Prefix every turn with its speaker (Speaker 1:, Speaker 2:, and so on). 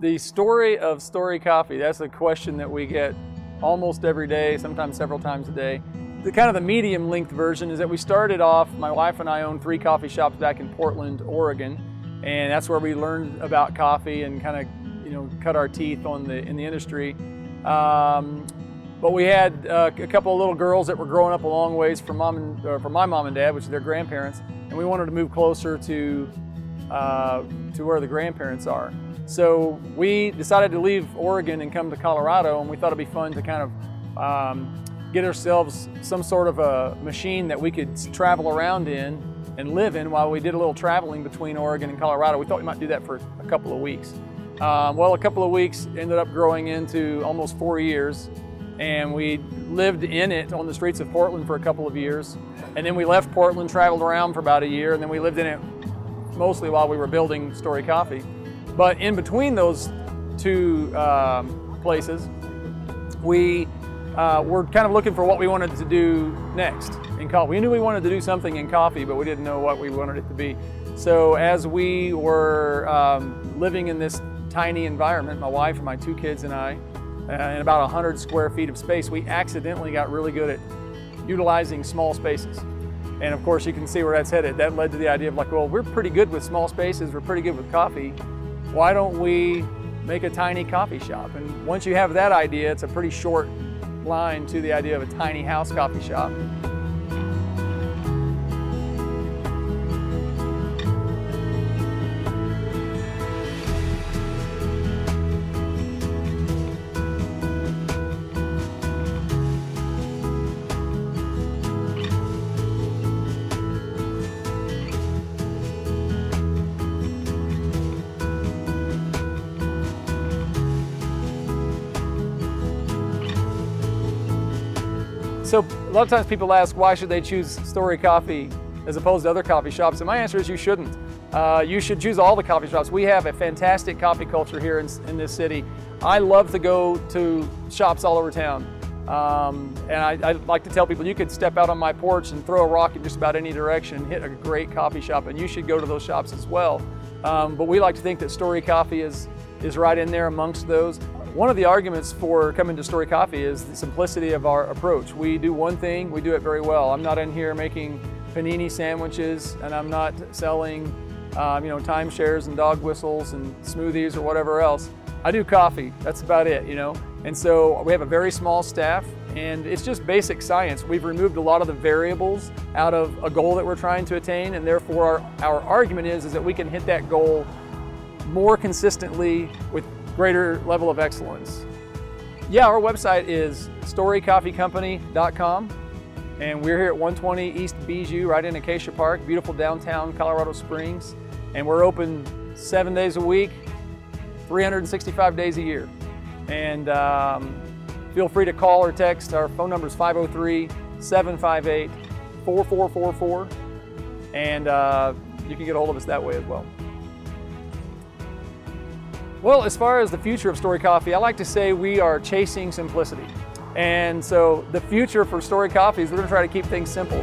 Speaker 1: The story of Story Coffee, that's a question that we get almost every day, sometimes several times a day. The kind of the medium length version is that we started off, my wife and I owned 3 coffee shops back in Portland, Oregon, and that's where we learned about coffee and kind of, you know, cut our teeth in the industry. But we had a couple of little girls that were growing up a long ways from my mom and dad, which is their grandparents, and we wanted to move closer to where the grandparents are. So we decided to leave Oregon and come to Colorado, and we thought it'd be fun to kind of get ourselves some sort of a machine that we could travel around in and live in while we did a little traveling between Oregon and Colorado. We thought we might do that for a couple of weeks. Well, a couple of weeks ended up growing into almost 4 years, and we lived in it on the streets of Portland for a couple of years. And then we left Portland, traveled around for about a year, and then we lived in it mostly while we were building Story Coffee. But in between those 2 places, we were kind of looking for what we wanted to do next in coffee. We knew we wanted to do something in coffee, but we didn't know what we wanted it to be. So as we were living in this tiny environment, my wife and my 2 kids and I, in about 100 square feet of space, we accidentally got really good at utilizing small spaces. And of course, you can see where that's headed. That led to the idea of like, well, we're pretty good with small spaces, we're pretty good with coffee. Why don't we make a tiny coffee shop? And once you have that idea, it's a pretty short line to the idea of a tiny house coffee shop. So a lot of times people ask, why should they choose Story Coffee as opposed to other coffee shops? And my answer is you shouldn't. You should choose all the coffee shops. We have a fantastic coffee culture here in this city. I love to go to shops all over town. And I like to tell people, you could step out on my porch and throw a rock in just about any direction and hit a great coffee shop, and you should go to those shops as well. But we like to think that Story Coffee is right in there amongst those. One of the arguments for coming to Story Coffee is the simplicity of our approach. We do one thing, we do it very well. I'm not in here making panini sandwiches, and I'm not selling you know, timeshares and dog whistles and smoothies or whatever else. I do coffee, that's about it, you know. And so we have a very small staff, and it's just basic science. We've removed a lot of the variables out of a goal that we're trying to attain, and therefore our argument is that we can hit that goal more consistently with greater level of excellence. Yeah, our website is storycoffeecompany.com, and we're here at 120 East Bijou, right in Acacia Park, beautiful downtown Colorado Springs. And we're open 7 days a week, 365 days a year. And feel free to call or text. Our phone number is 503-758-4444, and you can get a hold of us that way as well. Well, as far as the future of Story Coffee, I like to say we are chasing simplicity. And so the future for Story Coffee is we're going to try to keep things simple.